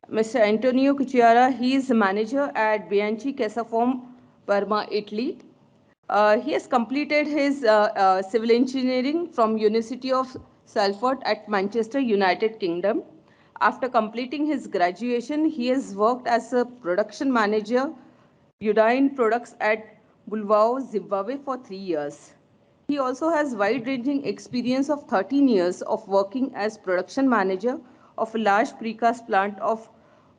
Mr. Antonio Cucchiaro, he is a manager at Bianchi Casseforme, Parma, Italy. He has completed his civil engineering from University of Salford at Manchester, United Kingdom. After completing his graduation, he has worked as a production manager, Udine Products at Bulwao, Zimbabwe for 3 years. He also has wide-ranging experience of 13 years of working as production manager of a large precast plant of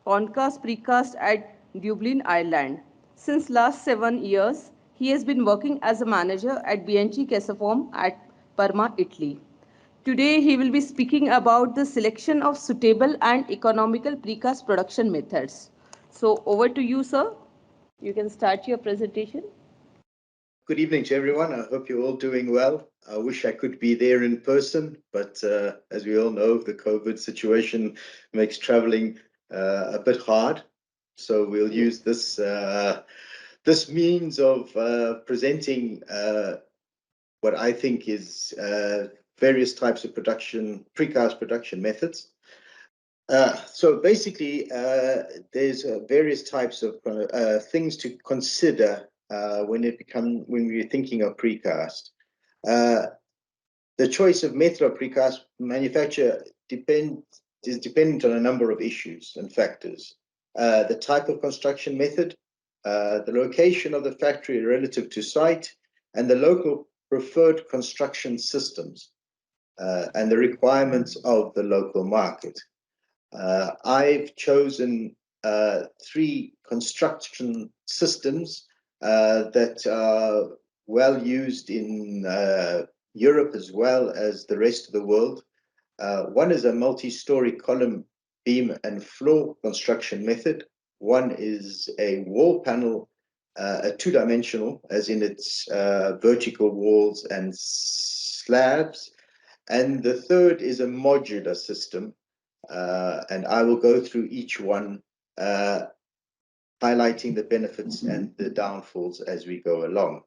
Concast Precast at Dublin, Ireland. Since last 7 years, he has been working as a manager at Bianchi Casseforme at Parma, Italy. Today, he will be speaking about the selection of suitable and economical precast production methods. So, over to you, sir. You can start your presentation. Good evening to everyone. I hope you're all doing well. I wish I could be there in person, but as we all know, the COVID situation makes traveling a bit hard. So we'll use this means of presenting what I think is various types of precast production methods. So basically, there's various types of things to consider when we're thinking of precast. The choice of method of precast manufacture is dependent on a number of issues and factors. The type of construction method, the location of the factory relative to site, and the local preferred construction systems, and the requirements of the local market. I've chosen 3 construction systems that are well used in Europe as well as the rest of the world. One is a multi-story column, beam and floor construction method. One is a wall panel, a 2-dimensional, as in its vertical walls and slabs. And the third is a modular system. And I will go through each one, highlighting the benefits and the downfalls as we go along.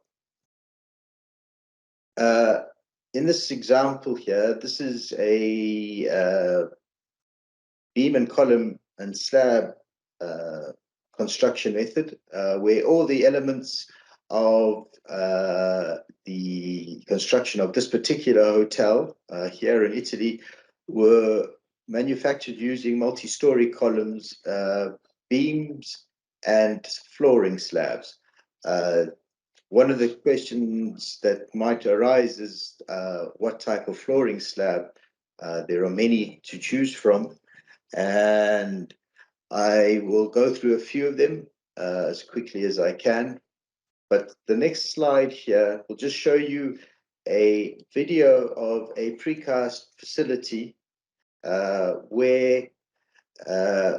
In this example here, this is a beam and column and slab construction method, where all the elements of the construction of this particular hotel here in Italy were manufactured using multi-story columns, beams, and flooring slabs. One of the questions that might arise is what type of flooring slab? There are many to choose from, and I will go through a few of them as quickly as I can. But the next slide here will just show you a video of a precast facility where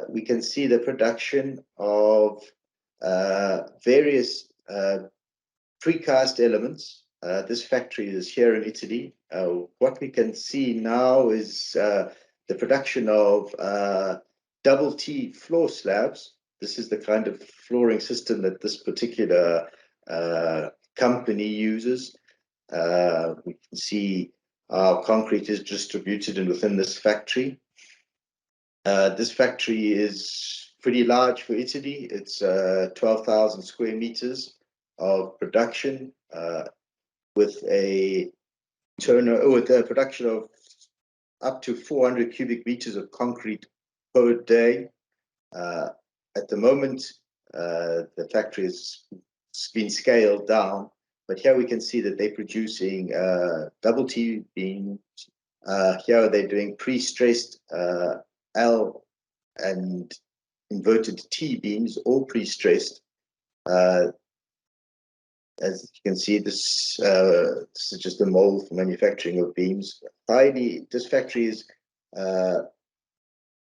we can see the production of various precast elements. This factory is here in Italy. What we can see now is the production of double T floor slabs. This is the kind of flooring system that this particular company uses. We can see how concrete is distributed within this factory. This factory is pretty large for Italy. It's 12,000 square meters of production, with a production of up to 400 cubic meters of concrete per day. At the moment, the factory has been scaled down, but here we can see that they're producing double T beams. Here they're doing pre-stressed L and inverted T beams, all pre-stressed. As you can see, this is just a mold for manufacturing of beams. This factory is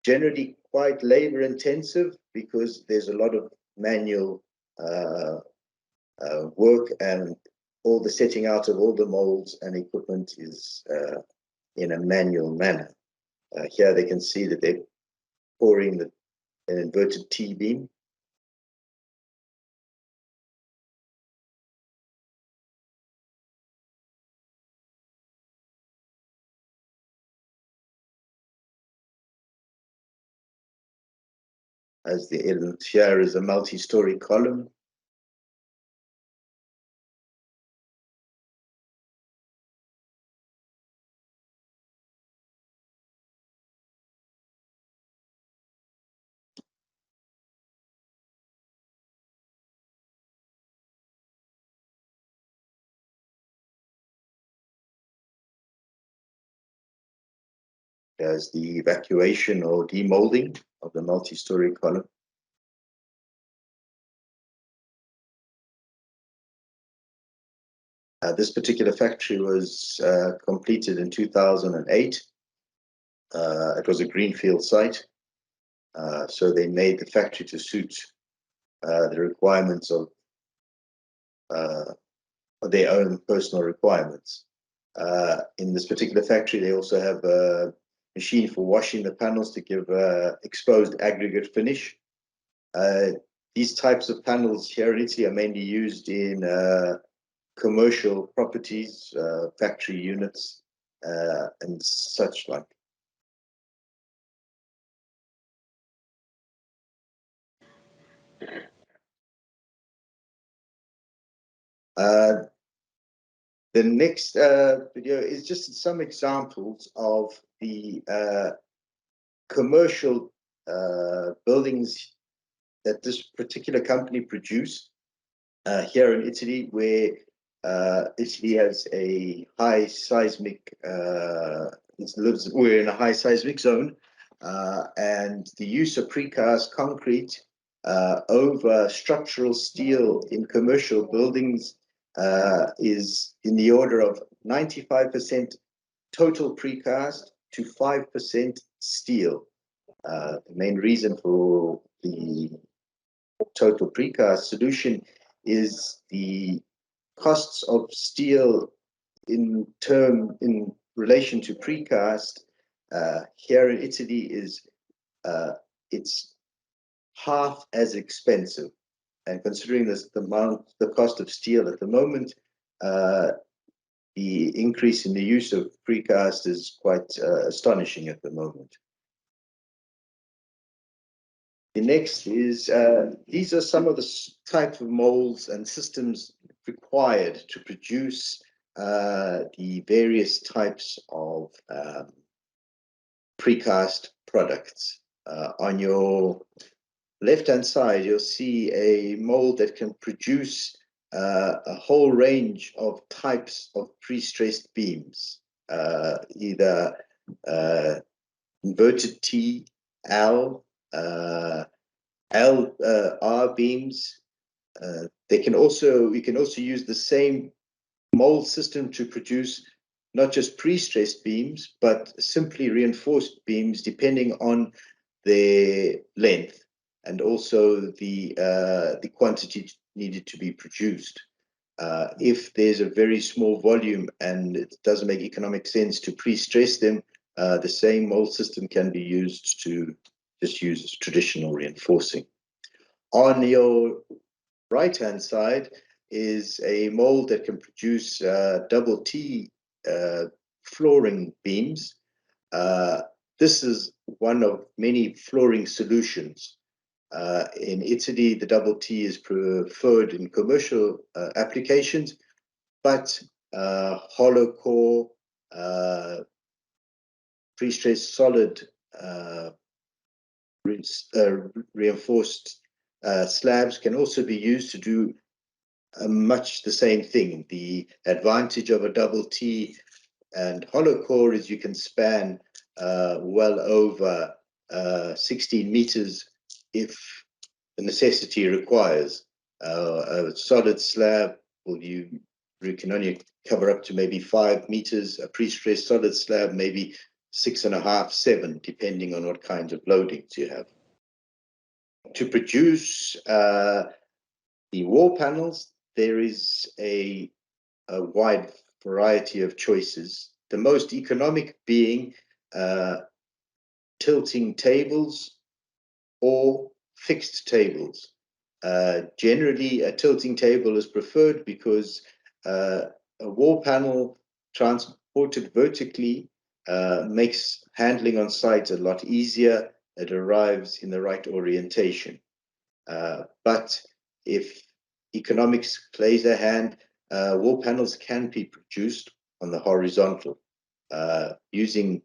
generally quite labor intensive because there's a lot of manual work, and all the setting out of all the molds and equipment is in a manual manner. Here they can see that they're pouring an inverted T beam. as the element here is a multi-story column. There's the evacuation or demolding of the multi-story column. This particular factory was completed in 2008. It was a greenfield site, so they made the factory to suit the requirements of their own personal requirements. In this particular factory, they also have a machine for washing the panels to give exposed aggregate finish. These types of panels here in Italy are mainly used in commercial properties, factory units, and such like. The next video is just some examples of the commercial buildings that this particular company produce here in Italy, where Italy has a high seismic, we're in a high seismic zone, and the use of precast concrete over structural steel in commercial buildings is in the order of 95% total precast to 5% steel. The main reason for the total precast solution is the costs of steel in relation to precast here in Italy is it's half as expensive. And considering the cost of steel at the moment, the increase in the use of precast is quite astonishing at the moment. The next is, these are some of the type of molds and systems required to produce the various types of precast products. On your left-hand side, you'll see a mold that can produce a whole range of types of pre-stressed beams, either inverted T, L, R beams. We can also use the same mold system to produce not just pre-stressed beams, but simply reinforced beams depending on their length and also the quantity needed to be produced. If there's a very small volume and it doesn't make economic sense to pre-stress them, the same mold system can be used to just use traditional reinforcing. On your right-hand side is a mold that can produce double T flooring beams. This is one of many flooring solutions. In Italy, the double T is preferred in commercial applications, but hollow core, pre-stressed solid reinforced slabs can also be used to do much the same thing. The advantage of a double T and hollow core is you can span well over 16 meters if the necessity requires. A solid slab, you can only cover up to maybe 5 meters. A pre-stressed solid slab, maybe 6.5, 7, depending on what kinds of loadings you have. To produce the wall panels, there is a wide variety of choices. The most economic being tilting tables or fixed tables. Generally, a tilting table is preferred because a wall panel transported vertically makes handling on site a lot easier. it arrives in the right orientation. But if economics plays a hand, wall panels can be produced on the horizontal using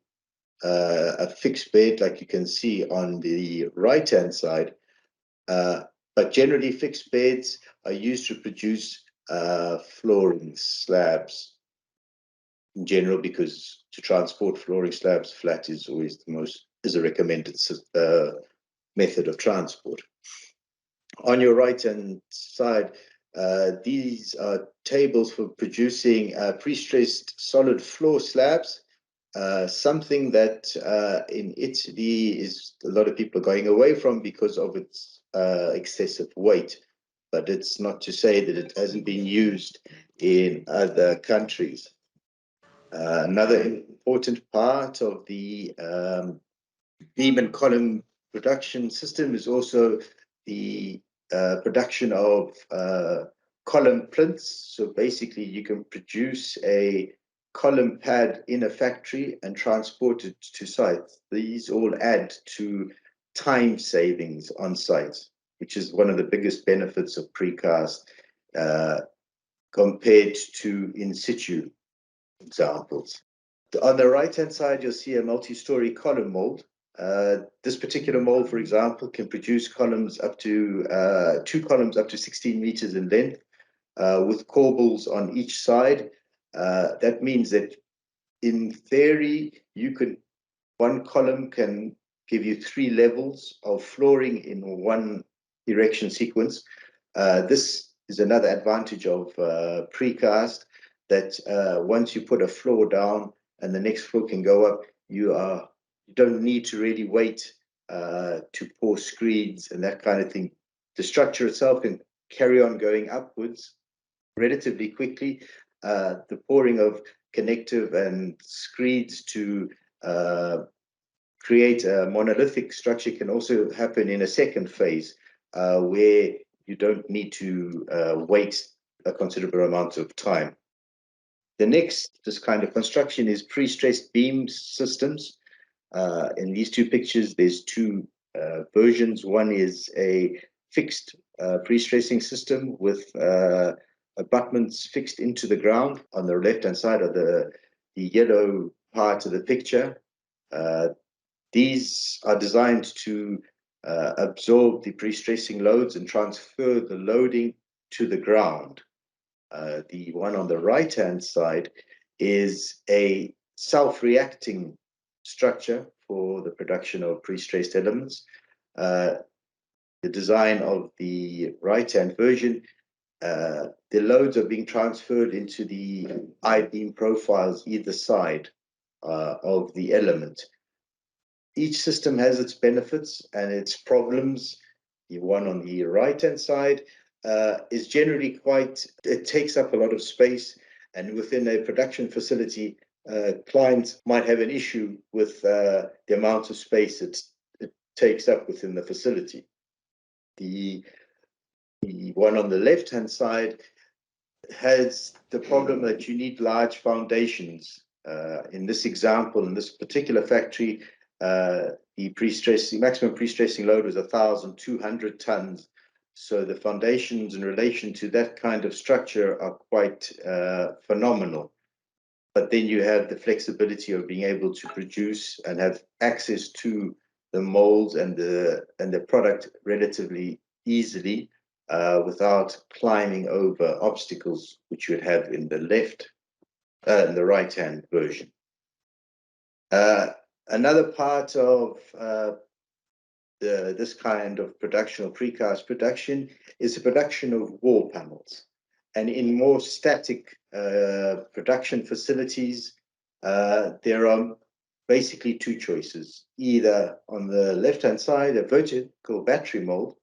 a fixed bed, like you can see on the right-hand side. But generally, fixed beds are used to produce flooring slabs in general, because to transport flooring slabs flat is always a recommended method of transport. On your right-hand side, these are tables for producing pre-stressed solid floor slabs, something that in Italy is a lot of people are going away from because of its excessive weight. But it's not to say that it hasn't been used in other countries. Another important part of the beam and column production system is also the production of column plinths. So basically, you can produce a column pad in a factory and transport it to site. These all add to time savings on site, which is one of the biggest benefits of precast compared to in situ examples. On the right-hand side, you'll see a multi-story column mold. This particular mold, for example, can produce columns up to 16 meters in length, with corbels on each side. That means that in theory, one column can give you 3 levels of flooring in one erection sequence. This is another advantage of precast, that once you put a floor down and the next floor can go up, you don't need to really wait to pour screeds and that kind of thing. The structure itself can carry on going upwards relatively quickly. The pouring of connective and screeds to create a monolithic structure can also happen in a second phase, where you don't need to wait a considerable amount of time. The next, this kind of construction, is pre-stressed beam systems. In these two pictures, there's two versions. One is a fixed pre-stressing system with abutments fixed into the ground on the left-hand side of the yellow part of the picture. These are designed to absorb the pre-stressing loads and transfer the loading to the ground. The one on the right-hand side is a self-reacting structure for the production of pre-stressed elements. The design of the right-hand version, the loads are being transferred into the I-beam profiles either side of the element. Each system has its benefits and its problems. The one on the right-hand side is generally it takes up a lot of space, and within a production facility, clients might have an issue with the amount of space it takes up within the facility. The one on the left-hand side has the problem that you need large foundations. In this example, in this particular factory, the maximum pre-stressing load was 1,200 tons. So the foundations in relation to that kind of structure are quite phenomenal. But then you have the flexibility of being able to produce and have access to the molds and the product relatively easily, without climbing over obstacles which you would have in the right-hand version. Another part of this kind of production, or precast production, is the production of wall panels. And in more static production facilities, there are basically two choices. Either on the left-hand side, a vertical battery mold.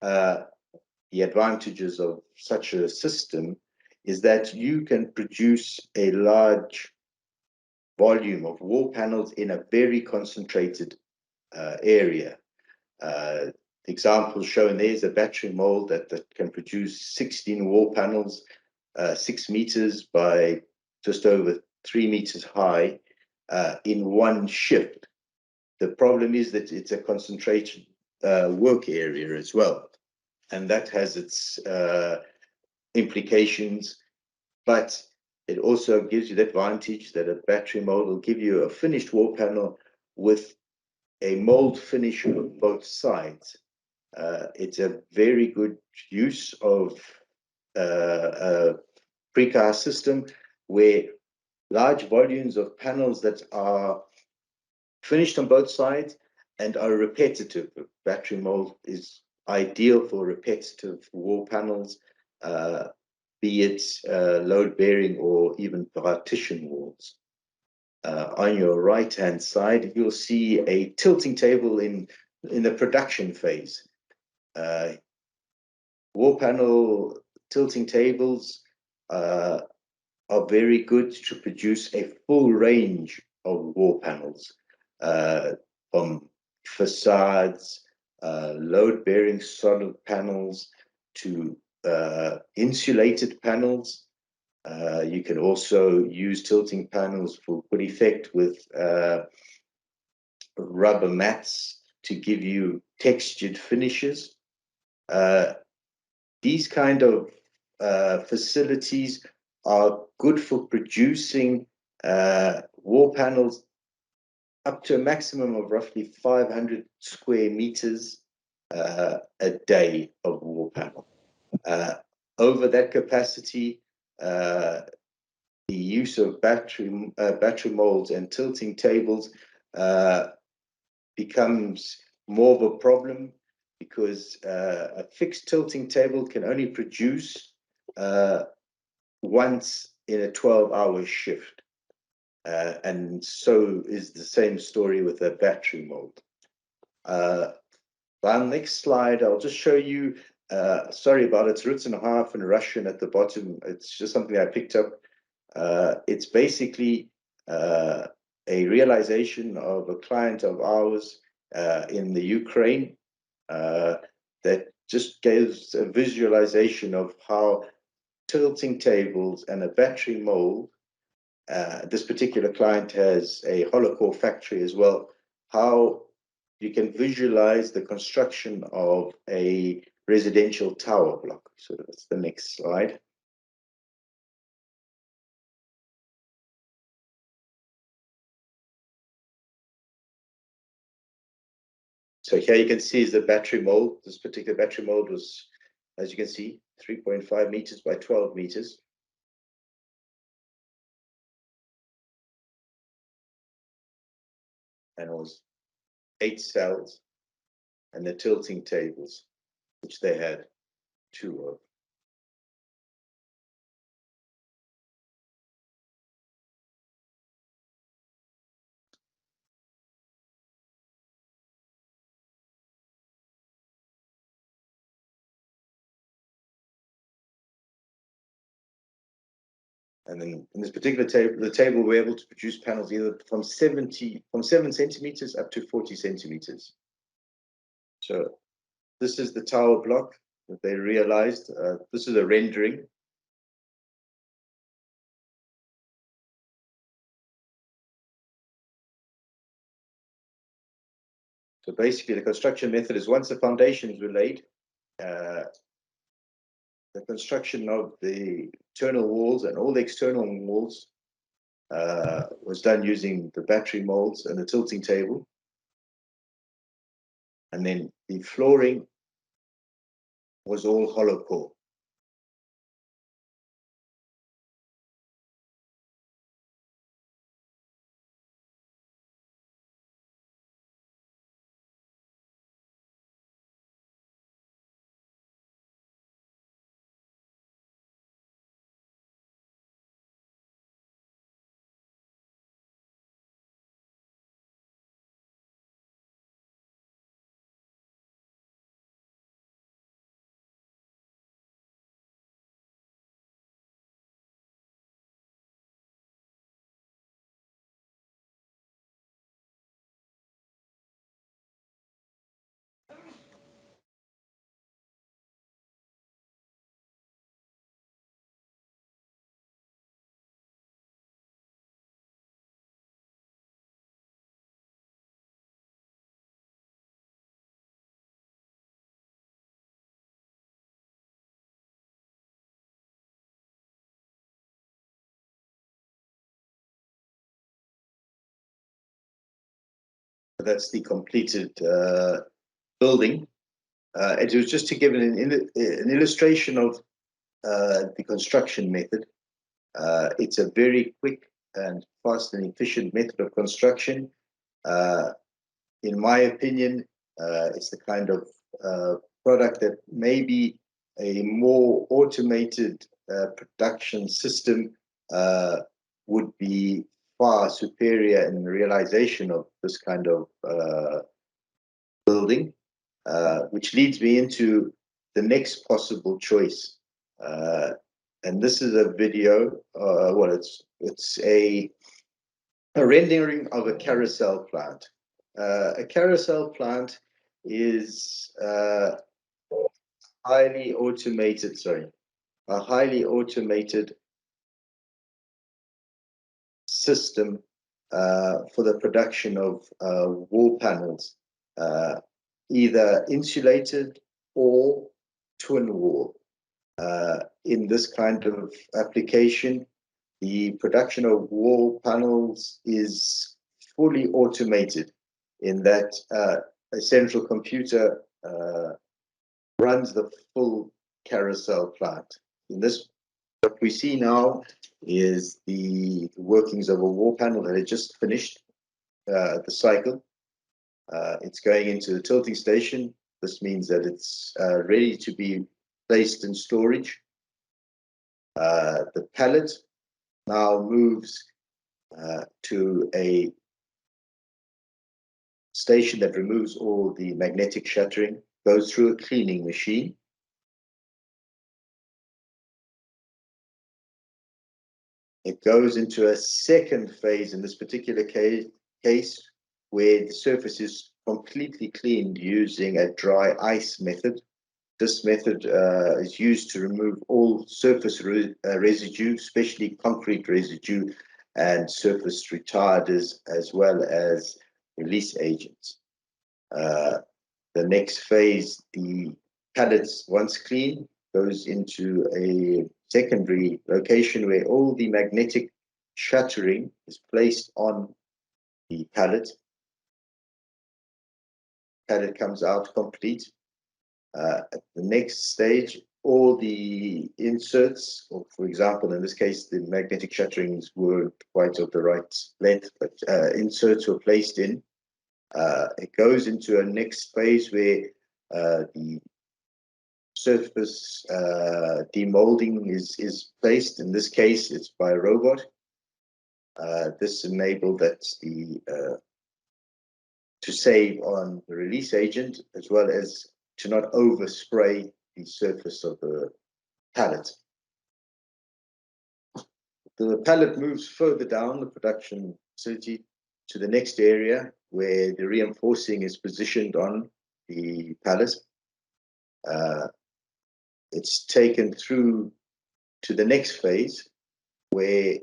The advantages of such a system is that you can produce a large volume of wall panels in a very concentrated area. The example shown there is a battery mold that can produce 16 wall panels, 6 meters by just over 3 meters high, in one shift. The problem is that it's a concentrated work area as well, and that has its implications, but it also gives you the advantage that a battery mold will give you a finished wall panel with a mold finish on both sides. It's a very good use of a precast system where large volumes of panels that are finished on both sides and are repetitive. Battery mold is ideal for repetitive wall panels, be it load bearing or even partition walls. On your right hand side, you'll see a tilting table in the production phase. Wall panel tilting tables are very good to produce a full range of wall panels, from facades, load-bearing solid panels to insulated panels. You can also use tilting panels for good effect with rubber mats to give you textured finishes. These kind of facilities are good for producing wall panels up to a maximum of roughly 500 square meters a day of wall panel. Over that capacity, the use of battery molds and tilting tables becomes more of a problem, because a fixed tilting table can only produce once in a 12-hour shift. And so is the same story with a battery mold. On the next slide, I'll just show you, sorry about it, it's written half in Russian at the bottom. It's just something I picked up. It's basically a realization of a client of ours in the Ukraine that just gives a visualization of how tilting tables and a battery mold, this particular client has a hollow core factory as well, how you can visualize the construction of a residential tower block. So that's the next slide. So here you can see is the battery mold. This particular battery mold was, as you can see, 3.5 meters by 12 meters. And it was 8 cells, and the tilting tables, which they had 2 of. And then in this particular table, the table we're able to produce panels either from 7 centimeters up to 40 centimeters. So this is the tower block that they realized. This is a rendering. So basically the construction method is, once the foundations were laid, the construction of the internal walls and all the external walls was done using the battery molds and the tilting table. And then the flooring was all hollow core. that's the completed building. It was just to give an illustration of the construction method. It's a very quick and fast and efficient method of construction. In my opinion, it's the kind of product that maybe a more automated production system would be far superior in the realization of this kind of building, which leads me into the next possible choice. And this is a video, well, it's a rendering of a carousel plant. A carousel plant is a highly automated system for the production of wall panels, either insulated or twin wall. In this kind of application, the production of wall panels is fully automated in that a central computer runs the full carousel plant. In this, what we see now is the workings of a wall panel that had just finished the cycle. It's going into the tilting station. This means that it's ready to be placed in storage. The pallet now moves to a station that removes all the magnetic shuttering, goes through a cleaning machine. It goes into a second phase in this particular case where the surface is completely cleaned using a dry ice method. This method is used to remove all surface residue, especially concrete residue and surface retarders, as well as release agents. The next phase, the pallets, once clean, goes into a secondary location where all the magnetic shuttering is placed on the pallet. Pallet comes out complete. At the next stage, all the inserts, or for example, in this case, the magnetic shutterings weren't quite of the right length, but inserts were placed in. It goes into a next phase where the surface demolding is placed. In this case, it's by a robot. This enabled that to save on the release agent, as well as to not overspray the surface of the pallet. The pallet moves further down the production facility to the next area where the reinforcing is positioned on the pallet. It's taken through to the next phase where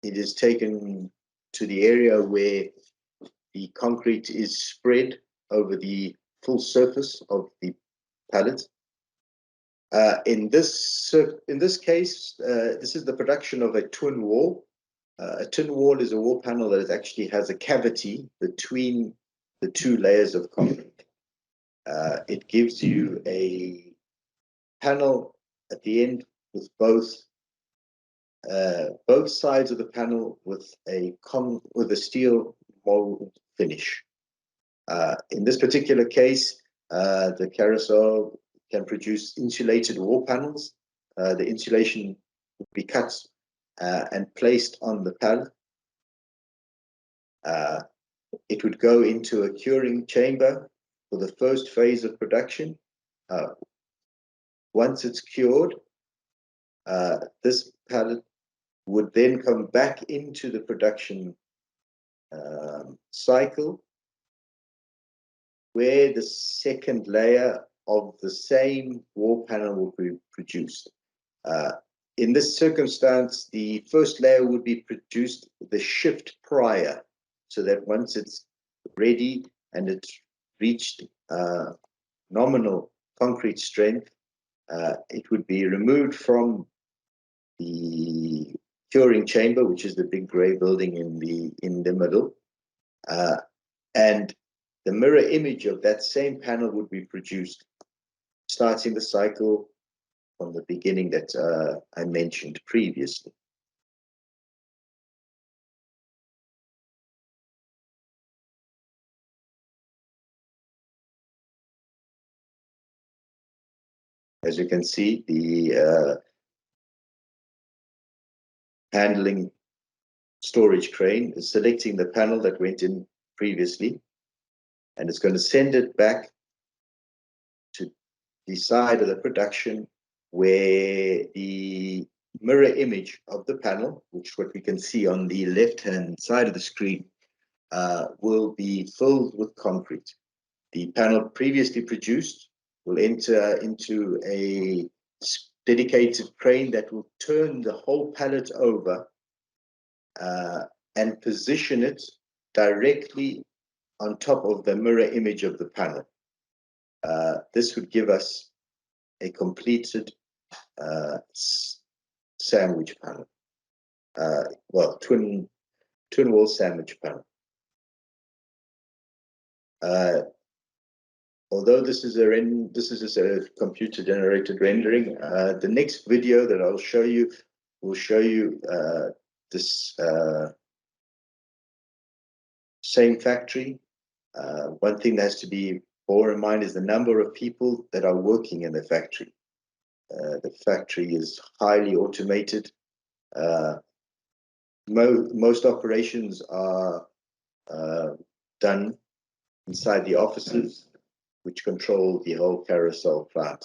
it is taken to the area where the concrete is spread over the full surface of the pallet. In this case, this is the production of a twin wall. A twin wall is a wall panel that actually has a cavity between the two layers of concrete. It gives you a panel at the end with both sides of the panel with a steel mold finish. In this particular case, the Carousel can produce insulated wall panels. The insulation would be cut and placed on the pallet. It would go into a curing chamber for the first phase of production. Once it's cured, this pallet would then come back into the production cycle, where the second layer of the same wall panel will be produced. In this circumstance, the first layer would be produced the shift prior, so that once it's ready and it's reached nominal concrete strength, it would be removed from the curing chamber, which is the big gray building in the middle, and the mirror image of that same panel would be produced, starting the cycle from the beginning that I mentioned previously. As you can see, the handling storage crane is selecting the panel that went in previously, and it's going to send it back to the side of the production where the mirror image of the panel, which what we can see on the left-hand side of the screen, will be filled with concrete. The panel previously produced will enter into a dedicated crane that will turn the whole pallet over and position it directly on top of the mirror image of the panel. This would give us a completed sandwich panel. Well, twin wall sandwich panel. Although this is a computer generated rendering, the next video that I'll show you will show you this same factory. One thing that has to be bore in mind is the number of people that are working in the factory. The factory is highly automated. Most operations are done inside the offices, which control the whole Carousel plant.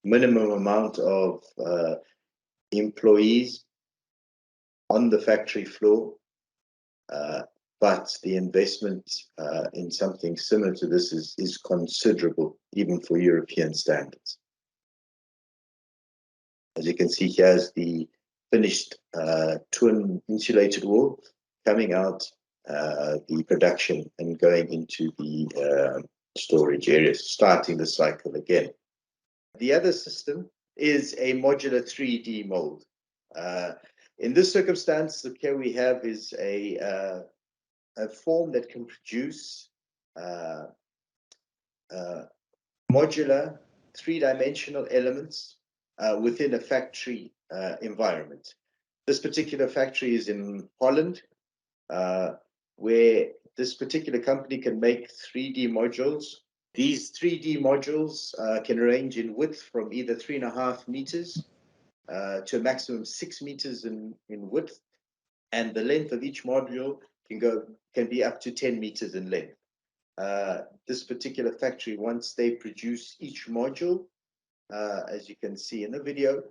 Minimum amount of employees on the factory floor, but the investment in something similar to this is considerable, even for European standards. As you can see, here's the finished twin insulated wall coming out the production and going into the storage areas, starting the cycle again. The other system is a modular 3D mold. In this circumstance, the care we have is a form that can produce modular three-dimensional elements within a factory environment. This particular factory is in Holland, where this particular company can make 3D modules. These 3D modules can range in width from either 3.5 meters to a maximum 6 meters in width, and the length of each module can be up to 10 meters in length. This particular factory, once they produce each module, as you can see in the video,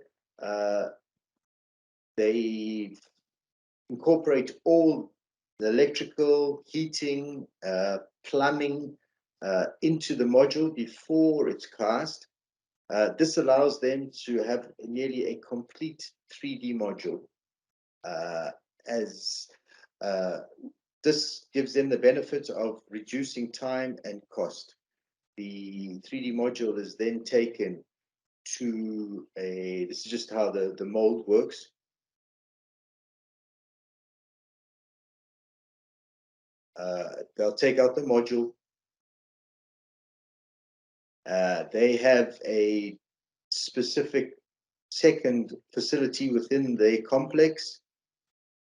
they incorporate all the electrical, heating, plumbing into the module before it's cast. This allows them to have nearly a complete 3D module, as this gives them the benefit of reducing time and cost. The 3D module is then taken to this is just how the mold works. They'll take out the module. They have a specific second facility within the complex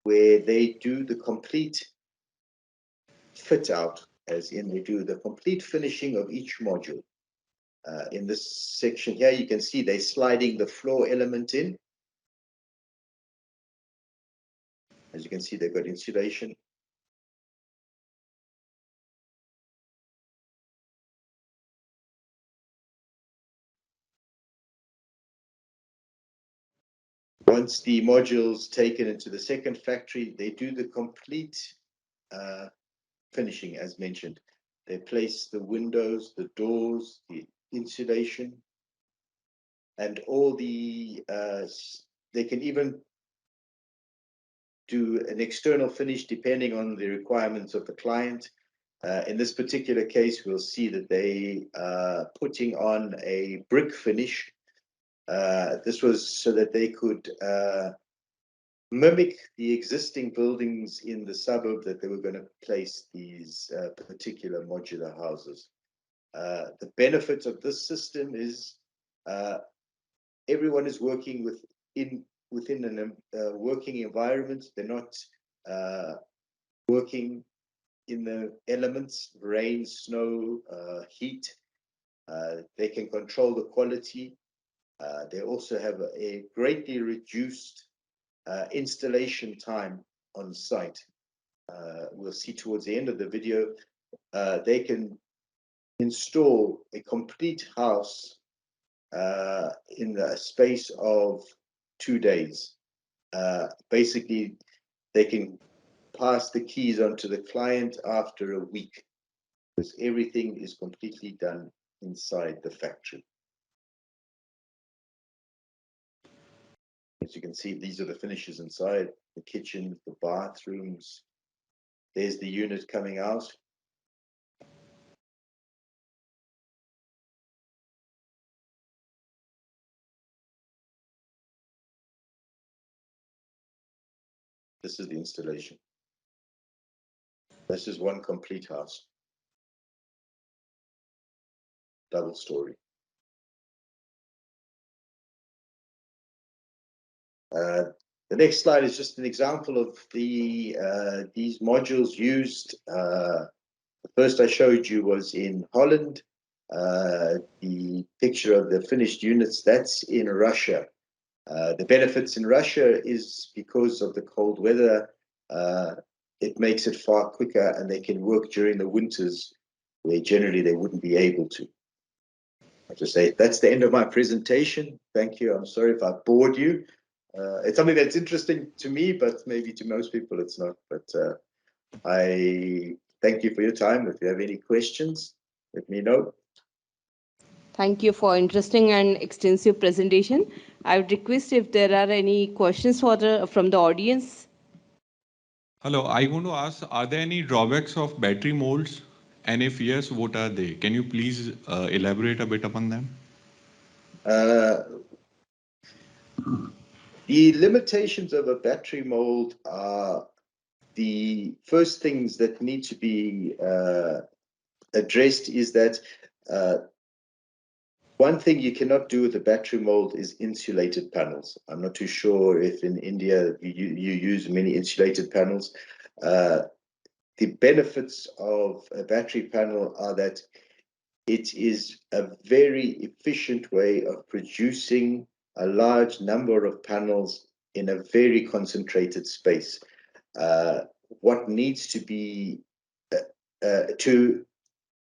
where they do the complete fit out, as in they do the complete finishing of each module. In this section here, you can see they're sliding the floor element in. As you can see, they've got insulation. Once the module's taken into the second factory, they do the complete finishing, as mentioned. They place the windows, the doors, the insulation, and all the, they can even do an external finish depending on the requirements of the client. In this particular case, we'll see that they are putting on a brick finish. This was so that they could mimic the existing buildings in the suburb that they were going to place these particular modular houses. The benefit of this system is everyone is working within a working environment. They're not working in the elements, rain, snow, heat. They can control the quality. They also have a greatly reduced installation time on site. We'll see towards the end of the video, they can install a complete house in the space of 2 days. Basically, they can pass the keys on to the client after a week because everything is completely done inside the factory. As you can see, these are the finishes inside, the kitchen, the bathrooms. There's the unit coming out. This is the installation. This is one complete house. Double story. The next slide is just an example of these modules used. The first I showed you was in Holland. The picture of the finished units, that's in Russia. The benefits in Russia is because of the cold weather, it makes it far quicker and they can work during the winters where generally they wouldn't be able to. I just say that's the end of my presentation. Thank you. I'm sorry if I bored you. It's something that's interesting to me, but maybe to most people it's not. But I thank you for your time. If you have any questions, let me know. Thank you for interesting and extensive presentation. I would request if there are any questions from the audience. Hello, I want to ask, are there any drawbacks of battery molds? And if yes, what are they? Can you please elaborate a bit upon them? The limitations of a battery mold are the first things that need to be addressed is that one thing you cannot do with a battery mold is insulated panels. I'm not too sure if in India you use many insulated panels. The benefits of a battery panel are that it is a very efficient way of producing a large number of panels in a very concentrated space. What needs to be to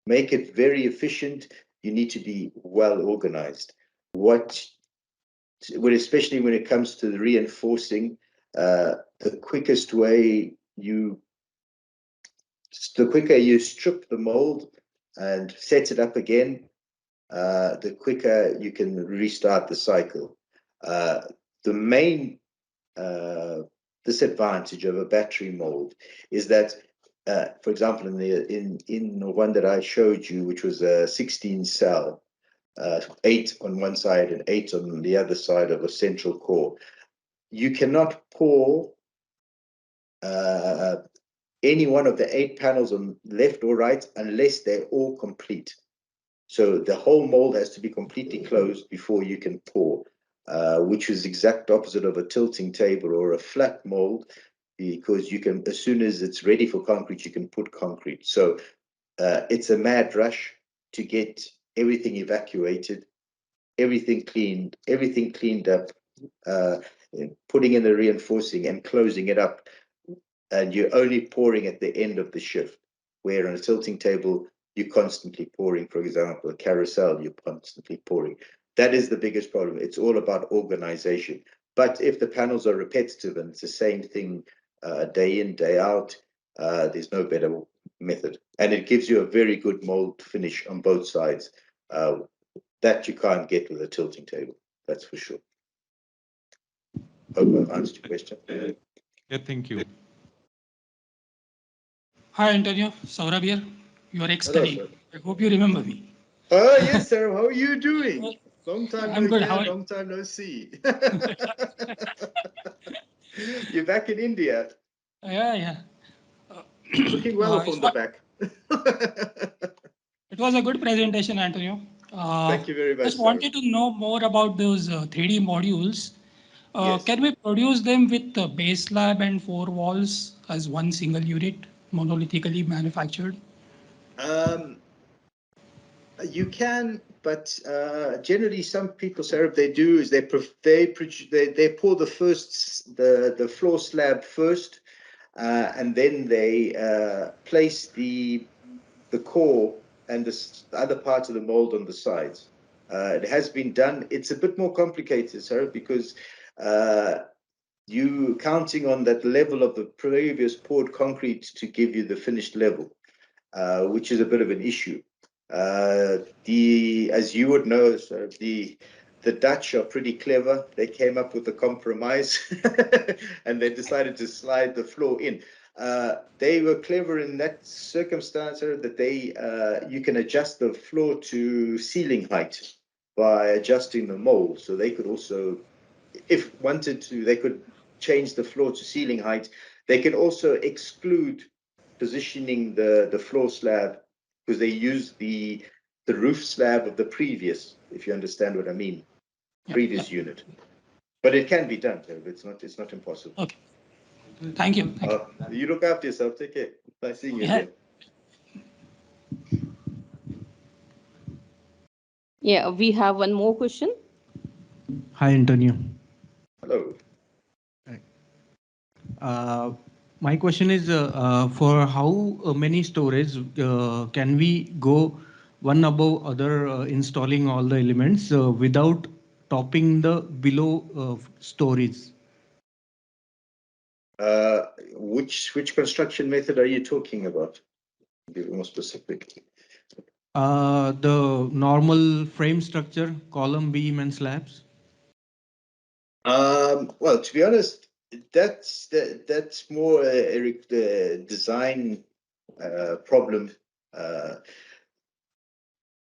make it very efficient, you need to be well organized. Especially when it comes to the reinforcing, the quicker you strip the mold and set it up again, the quicker you can restart the cycle. The main disadvantage of a battery mold is that, for example, in the one that I showed you, which was a 16 cell, 8 on one side and 8 on the other side of a central core, you cannot pour any one of the 8 panels on left or right unless they're all complete. So the whole mold has to be completely closed before you can pour, which is exact opposite of a tilting table or a flat mold, because you can, as soon as it's ready for concrete, you can put concrete. So it's a mad rush to get everything evacuated, everything cleaned up, putting in the reinforcing and closing it up. And you're only pouring at the end of the shift, where on a tilting table, you're constantly pouring. For example, a carousel, you're constantly pouring. That is the biggest problem. It's all about organization. But if the panels are repetitive and it's the same thing day in, day out, there's no better method. And it gives you a very good mold finish on both sides that you can't get with a tilting table. That's for sure. Hope I've answered your question. Yeah, thank you. Hi, Antonio. Saurabh here. Your ex-colleague. I hope you remember me. Oh, yes, sir. How are you doing? Long time I'm no good. hear, How are you? long time no see. You're back in India, Yeah. looking well from the back. It was a good presentation, Antonio. Thank you very much, Just sir. wanted to know more about those 3D modules. Yes. Can we produce them with the base slab and 4 walls as one single unit, monolithically manufactured? You can, but generally, some people, Sarah, they do is they pour the floor slab first, and then they place the core and the other parts of the mold on the sides. It has been done. It's a bit more complicated, Sarah, because you counting on that level of the previous poured concrete to give you the finished level, which is a bit of an issue. As you would know, so the Dutch are pretty clever. They came up with a compromise, and they decided to slide the floor in. They were clever in that circumstance that you can adjust the floor to ceiling height by adjusting the mold. So they could also, if wanted to, they could change the floor to ceiling height. They can also exclude positioning the floor slab because they use the roof slab of the previous, if you understand what I mean, previous unit. But it can be done. It's not impossible. Okay. Thank you. You look after yourself. Take care. Nice seeing you again. Yeah, we have one more question. Hi, Antonio. Hello. My question is for how many storage can we go one above other installing all the elements without topping the below storage? Which construction method are you talking about? Be more specific. The normal frame structure, column, beam, and slabs. Well, to be honest, that's more a design problem.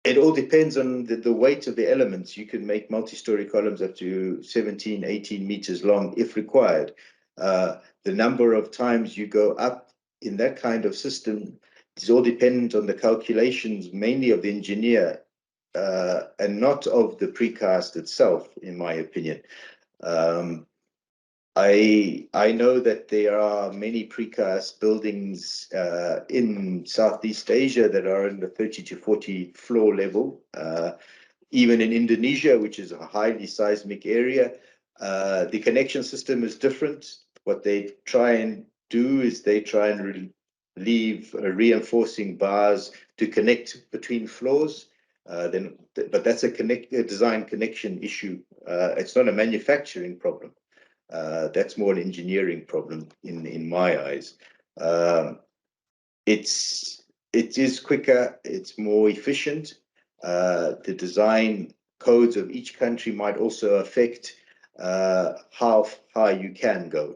It all depends on the weight of the elements. You can make multi-story columns up to 17, 18 meters long if required. The number of times you go up in that kind of system is all dependent on the calculations, mainly of the engineer, and not of the precast itself, in my opinion. I know that there are many precast buildings in Southeast Asia that are in the 30 to 40 floor level. Even in Indonesia, which is a highly seismic area, the connection system is different. What they try and do is they try and leave reinforcing bars to connect between floors. But that's a design connection issue. It's not a manufacturing problem. That's more an engineering problem in my eyes. It is quicker, it's more efficient. The design codes of each country might also affect how high you can go.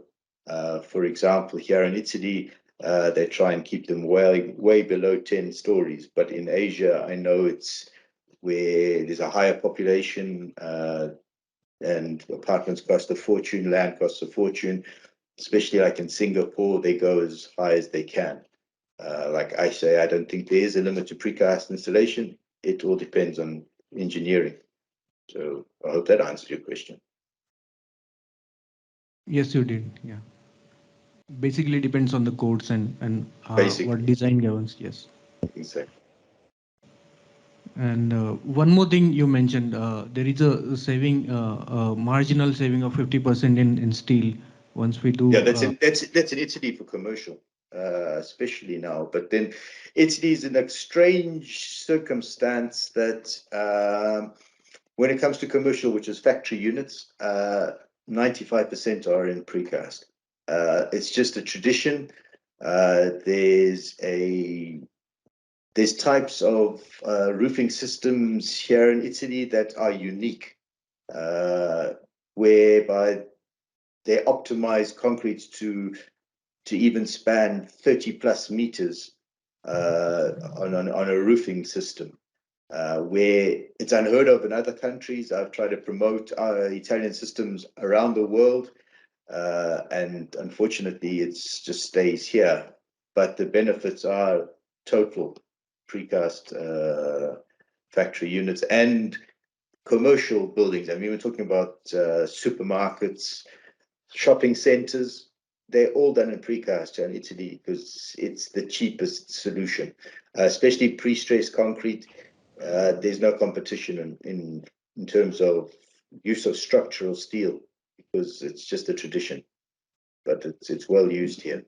For example, here in Italy, they try and keep them way below 10 stories. But in Asia, I know it's where there's a higher population, and apartments cost a fortune, land costs a fortune, especially like in Singapore, they go as high as they can. Like I say, I don't think there is a limit to precast installation. It all depends on engineering. So I hope that answers your question. Yes, you did. Yeah. Basically depends on the codes and what design governs. Yes. Exactly. And one more thing you mentioned, there is a saving, marginal saving of 50% in steel once we do. Yeah, that's in Italy for commercial, especially now. But then Italy is in a strange circumstance that when it comes to commercial, which is factory units, 95% are in precast. It's just a tradition. There's types of roofing systems here in Italy that are unique, whereby they optimize concrete to even span 30 plus meters on a roofing system, where it's unheard of in other countries. I've tried to promote Italian systems around the world. and unfortunately, it just stays here. But the benefits are total precast factory units and commercial buildings. I mean, we're talking about supermarkets, shopping centers. They're all done in precast in Italy because it's the cheapest solution, especially pre-stressed concrete. There's no competition in terms of use of structural steel because it's just a tradition, but it's well used here.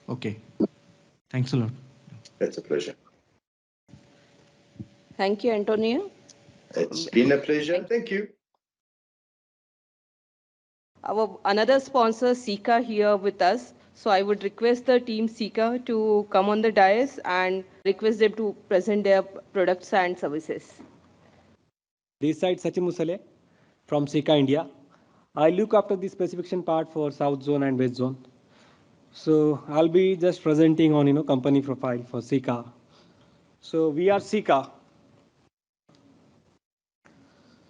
Okay. Thanks a lot. That's a pleasure. Thank you, Antonio. It's been a pleasure. Thank you. Our another sponsor, SIKA, here with us. So I would request the team SIKA to come on the dais and request them to present their products and services. This side Sachin Musale from SIKA India. I look after the specification part for South Zone and West Zone. So I'll be just presenting on company profile for SIKA. So we are SIKA.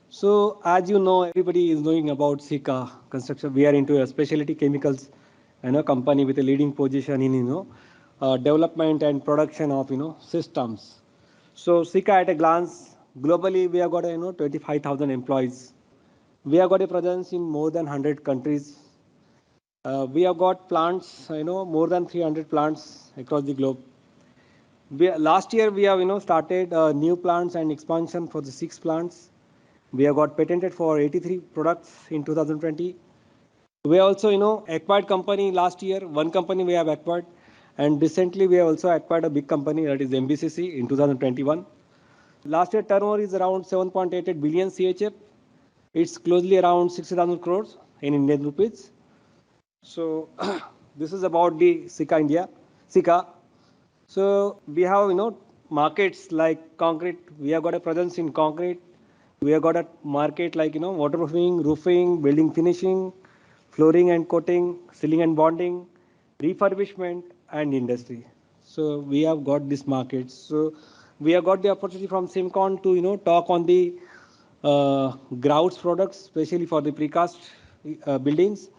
So as you know, everybody is knowing about SIKA construction. We are into a specialty chemicals, company with a leading position in development and production of systems. So SIKA at a glance, globally we have got 25,000 employees. We have got a presence in more than 100 countries. We have got plants, more than 300 plants across the globe. Last year we have started new plants and expansion for the 6 plants. We have got patented for 83 products in 2020. We also acquired company last year. One company we have acquired, and recently we have also acquired a big company, that is MBCC, in 2021. Last year turnover is around 7.88 billion CHF. It's closely around 60,000 crores in Indian rupees. So this is about the SIKA India, SIKA. So we have markets like concrete. We have got a presence in concrete. We have got a market like waterproofing, roofing, building finishing, flooring and coating, sealing and bonding, refurbishment, and industry. So we have got this market. So we have got the opportunity from Simcon to talk on the grouts products, especially for the precast buildings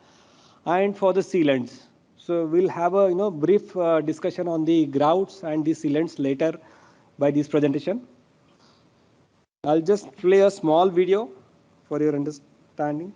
and for the sealants. So we'll have a brief discussion on the grouts and the sealants later by this presentation. I'll just play a small video for your understanding.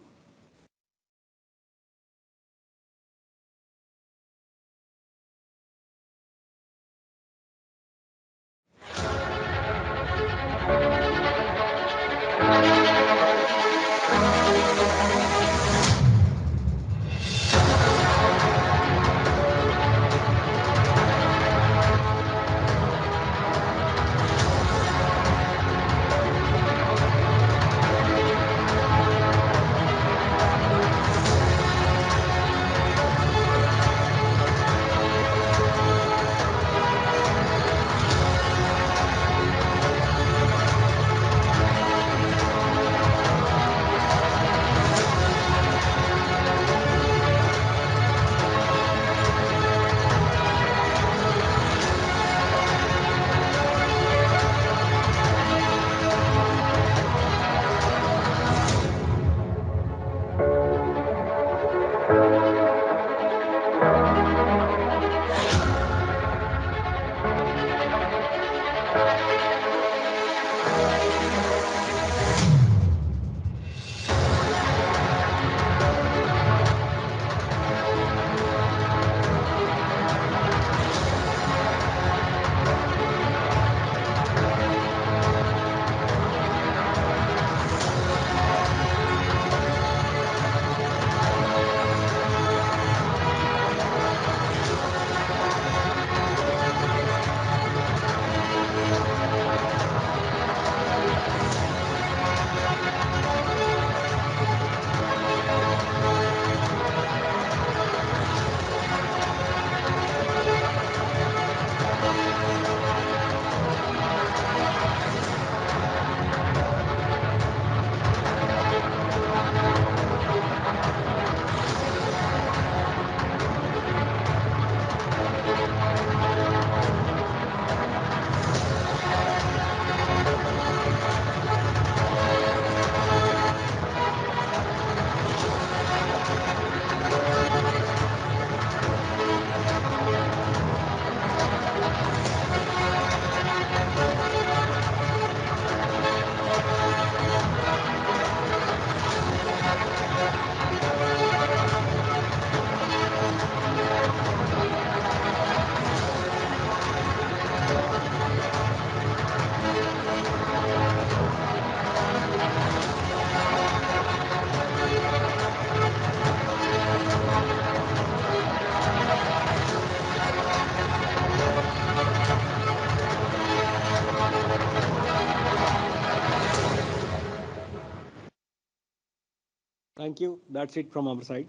Thank you. That's it from our side.